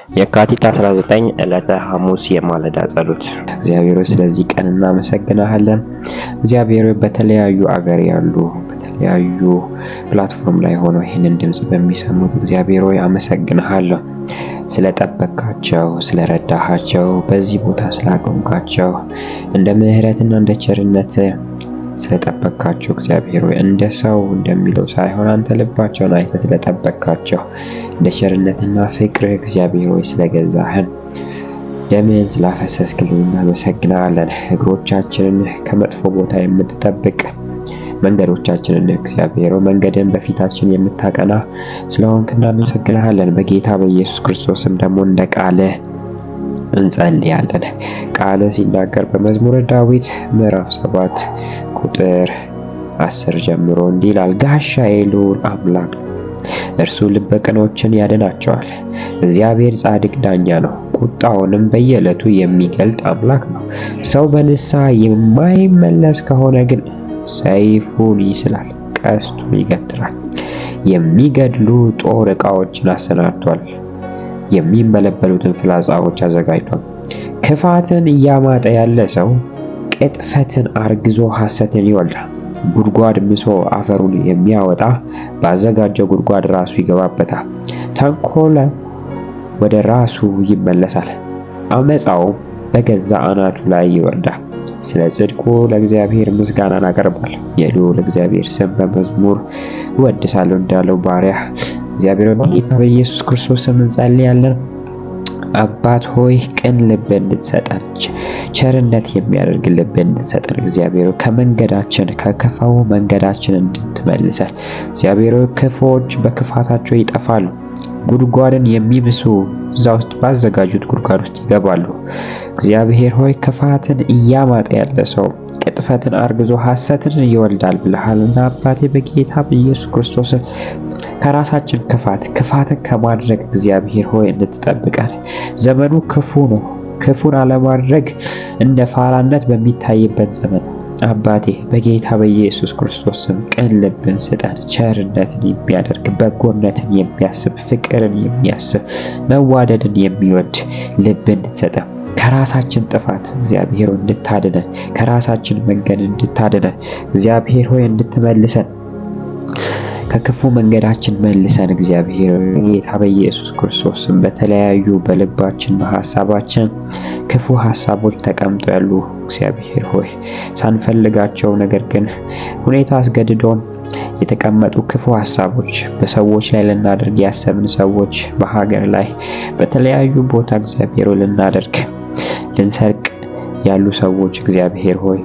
የካቲት 19 ዕለተ ሐሙስ የማለዳ ጸሎት። እግዚአብሔር ስለዚህ ቀን እናመሰግናለን። እግዚአብሔር በተለያዩ አገር ያሉ በተለያዩ ፕላትፎርም ላይ ሆነው ይህንን ድምጽ በሚሰሙት እግዚአብሔር ሆይ አመሰግናለሁ። ስለጠበቃቸው፣ ስለረዳሃቸው፣ በዚህ ቦታ ስላቆምካቸው፣ እንደ ምህረትና እንደ ቸርነት ስለጠበቃቸው እግዚአብሔር ሆይ እንደ ሰው እንደሚለው ሳይሆን አንተ ልባቸውን አይተህ ስለጠበቃቸው እንደ ቸርነትና ፍቅር እግዚአብሔር ሆይ ስለገዛህን ደምህን ስላፈሰስክልን እናመሰግናለን። እግሮቻችንን ከመጥፎ ቦታ የምትጠብቅ መንገዶቻችንን እግዚአብሔር ሆይ መንገድን በፊታችን የምታቀና ስለሆንክ እናመሰግናለን። በጌታ በኢየሱስ ክርስቶስም ደግሞ እንደ ቃልህ እንጸልያለን። ቃል ሲናገር በመዝሙረ ዳዊት ምዕራፍ 7 ቁጥር 10 ጀምሮ እንዲህ ይላል፣ ጋሻዬ ልዑል አምላክ ነው፣ እርሱ ልበ ቅኖችን ያድናቸዋል። እግዚአብሔር ጻድቅ ዳኛ ነው፣ ቁጣውንም በየዕለቱ የሚገልጥ አምላክ ነው። ሰው በንስሐ የማይመለስ ከሆነ ግን ሰይፉን ይስላል፣ ቀስቱን ይገትራል፣ የሚገድሉ ጦር ዕቃዎችን አሰናድቷል፣ የሚመለበሉትን ፍላጻዎች አዘጋጅቷል። ክፋትን እያማጠ ያለ ሰው ቅጥፈትን አርግዞ ሐሰትን ይወልዳል። ጉድጓድ ምሶ አፈሩን የሚያወጣ ባዘጋጀው ጉድጓድ ራሱ ይገባበታል። ተንኮል ወደ ራሱ ይመለሳል፣ አመፃውም በገዛ አናቱ ላይ ይወርዳል። ስለ ጽድቁ ለእግዚአብሔር ምስጋናን አቀርባለሁ፣ የልዑል እግዚአብሔር ስም በመዝሙር እወድሳለሁ እንዳለው ባሪያ እግዚአብሔር በጌታ በኢየሱስ ክርስቶስ ስም እንጸልያለን። አባት ሆይ ቅን ልብ እንድትሰጠን፣ ቸርነት የሚያደርግ ልብ እንድትሰጠን እግዚአብሔር ከመንገዳችን ከክፋው መንገዳችን እንድትመልሰን እግዚአብሔር ክፉዎች በክፋታቸው ይጠፋሉ። ጉድጓድን የሚብሱ እዛ ውስጥ ባዘጋጁት ጉድጓድ ውስጥ ይገባሉ። እግዚአብሔር ሆይ ክፋትን እያማጠ ያለ ሰው ቅጥፈትን አርግዞ ሐሰትን ይወልዳል ብለሃልና አባቴ በጌታ በኢየሱስ ክርስቶስ ከራሳችን ክፋትን ከማድረግ እግዚአብሔር ሆይ እንድትጠብቀን። ዘመኑ ክፉ ነው። ክፉን አለማድረግ እንደ ፋራነት በሚታይበት ዘመን አባቴ በጌታ በኢየሱስ ክርስቶስ ስም ቅን ልብን ስጠን፣ ቸርነትን የሚያደርግ በጎነትን የሚያስብ ፍቅርን የሚያስብ መዋደድን የሚወድ ልብን እንድትሰጠን ከራሳችን ጥፋት እግዚአብሔር እንድታድነን ከራሳችን መንገድ እንድታድነን እግዚአብሔር ሆይ እንድትመልሰን ከክፉ መንገዳችን መልሰን እግዚአብሔር ጌታ በኢየሱስ ክርስቶስ በተለያዩ በልባችን በሐሳባችን ክፉ ሐሳቦች ተቀምጠው ያሉ እግዚአብሔር ሆይ ሳንፈልጋቸው ነገር ግን ሁኔታ አስገድዶን የተቀመጡ ክፉ ሐሳቦች በሰዎች ላይ ልናደርግ ያሰብን ሰዎች በሀገር ላይ በተለያዩ ቦታ እግዚአብሔር ልናደርግ ልንሰርቅ ያሉ ሰዎች እግዚአብሔር ሆይ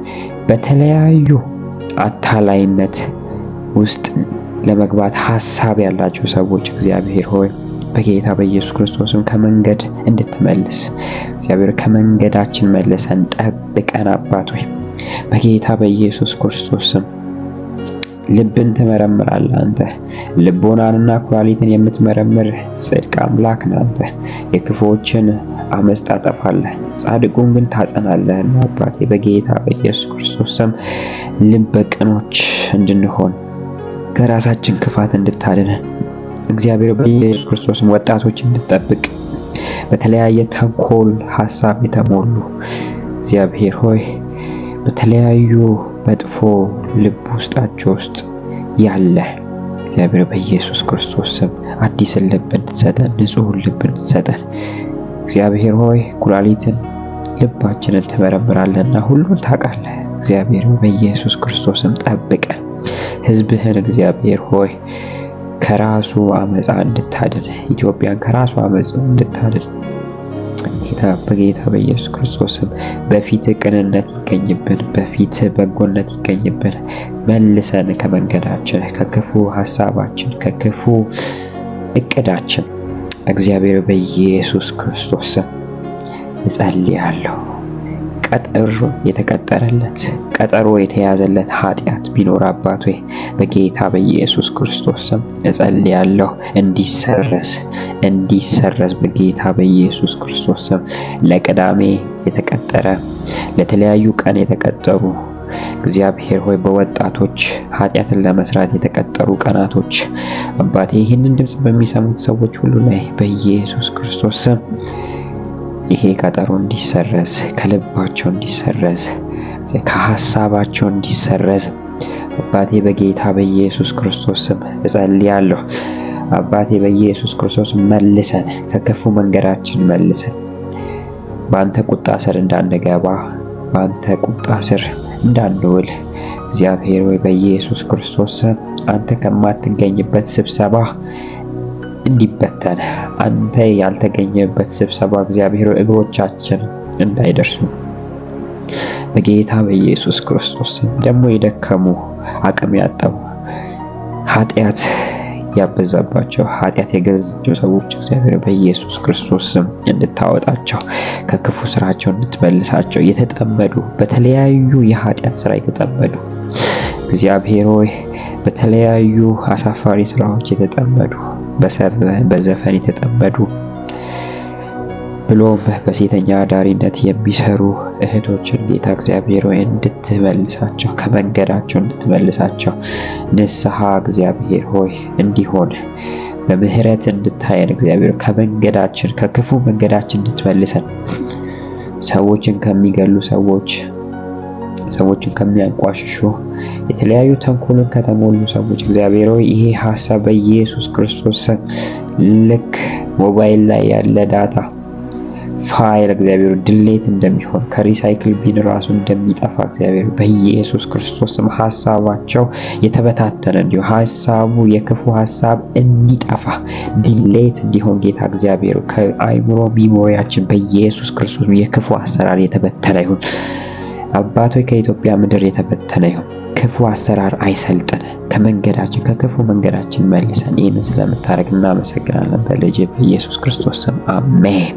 በተለያዩ አታላይነት ውስጥ ለመግባት ሐሳብ ያላቸው ሰዎች እግዚአብሔር ሆይ በጌታ በኢየሱስ ክርስቶስም ከመንገድ እንድትመልስ እግዚአብሔር ከመንገዳችን መልሰን ጠብቀን አባት ሆይ በጌታ በኢየሱስ ክርስቶስም ልብን ትመረምራለህ አንተ ልቦናንና ኩላሊትን የምትመረምር ጽድቅ አምላክ ነህ አንተ የክፉዎችን አመጽ ታጠፋለህ ጻድቁን ግን ታጸናለህ አባቴ በጌታ በኢየሱስ ክርስቶስም ልበ ቅኖች እንድንሆን ከራሳችን ክፋት እንድታድነን እግዚአብሔር በኢየሱስ ክርስቶስም ወጣቶች እንድትጠብቅ በተለያየ ተንኮል ሐሳብ የተሞሉ እግዚአብሔር ሆይ በተለያዩ መጥፎ ልብ ውስጣቸው ውስጥ ያለ እግዚአብሔር በኢየሱስ ክርስቶስ ስም አዲስ ልብ እንድትሰጠን ንጹህ ልብ እንድትሰጠን እግዚአብሔር ሆይ ኩላሊትን ልባችንን ትመረምራለህና ሁሉን ታውቃለህ እግዚአብሔር በኢየሱስ ክርስቶስ ስም ጠብቀን ሕዝብህን እግዚአብሔር ሆይ ከራሱ አመጻ እንድታድን ኢትዮጵያን ከራሱ አመጻ እንድታድን በጌታ በኢየሱስ ክርስቶስም በፊት ቅንነት ይገኝብን በፊት በጎነት ይገኝብን መልሰን ከመንገዳችን ከክፉ ሐሳባችን ከክፉ እቅዳችን እግዚአብሔር በኢየሱስ ክርስቶስ እጸልያለሁ። ቀጠሮ የተያዘለት ኃጢአት ቢኖር አባት ሆይ በጌታ በኢየሱስ ክርስቶስ ስም እጸልያለሁ እንዲሰረዝ በጌታ በኢየሱስ ክርስቶስ ስም ለቅዳሜ የተቀጠረ ለተለያዩ ቀን የተቀጠሩ እግዚአብሔር ሆይ በወጣቶች ኃጢአትን ለመስራት የተቀጠሩ ቀናቶች አባቴ ይህንን ድምጽ በሚሰሙት ሰዎች ሁሉ ላይ በኢየሱስ ክርስቶስ ስም ይሄ ቀጠሮ እንዲሰረዝ፣ ከልባቸው እንዲሰረዝ፣ ከሐሳባቸው እንዲሰረዝ አባቴ በጌታ በኢየሱስ ክርስቶስ ስም እጸልያለሁ። አባቴ በኢየሱስ ክርስቶስ መልሰን፣ ከክፉ መንገዳችን መልሰን፣ በአንተ ቁጣ ስር እንዳንገባ፣ በአንተ ቁጣ ስር እንዳንውል እግዚአብሔር ሆይ በኢየሱስ ክርስቶስ ስም አንተ ከማትገኝበት ስብሰባ እንዲበተን፣ አንተ ያልተገኘበት ስብሰባ እግዚአብሔር ሆይ እግሮቻችን እንዳይደርሱ በጌታ በኢየሱስ ክርስቶስ ስም ደግሞ የደከሙ አቅም ያጠው ኃጢአት ያበዛባቸው ኃጢአት የገዛቸው ሰዎች እግዚአብሔር በኢየሱስ ክርስቶስ ስም እንድታወጣቸው፣ ከክፉ ስራቸው እንድትመልሳቸው፣ የተጠመዱ በተለያዩ የኃጢአት ስራ የተጠመዱ እግዚአብሔር ሆይ በተለያዩ አሳፋሪ ስራዎች የተጠመዱ፣ በዘፈን የተጠመዱ ብሎም በሴተኛ አዳሪነት የሚሰሩ እህቶችን ጌታ እግዚአብሔር ሆይ እንድትመልሳቸው፣ ከመንገዳቸው እንድትመልሳቸው፣ ንስሐ እግዚአብሔር ሆይ እንዲሆን በምህረት እንድታየን እግዚአብሔር ከመንገዳችን ከክፉ መንገዳችን እንድትመልሰን፣ ሰዎችን ከሚገሉ ሰዎችን ከሚያንቋሽሹ የተለያዩ ተንኮልን ከተሞሉ ሰዎች እግዚአብሔር ሆይ ይሄ ሐሳብ በኢየሱስ ክርስቶስ ልክ ሞባይል ላይ ያለ ዳታ ፋይል እግዚአብሔር ድሌት እንደሚሆን ከሪሳይክል ቢን ራሱ እንደሚጠፋ እግዚአብሔር በኢየሱስ ክርስቶስም ሐሳባቸው የተበታተነ እንዲሆን ሐሳቡ የክፉ ሐሳብ እንዲጠፋ ዲሌት እንዲሆን ጌታ እግዚአብሔር ከአይምሮ ሚሞሪያችን በኢየሱስ ክርስቶስ የክፉ አሰራር የተበተነ ይሁን። አባቶች ከኢትዮጵያ ምድር የተበተነ ይሁን። ክፉ አሰራር አይሰልጥን። ከመንገዳችን ከክፉ መንገዳችን መልሰን። ይህን ስለምታደርግ እናመሰግናለን። በልጅ በኢየሱስ ክርስቶስ ስም አሜን።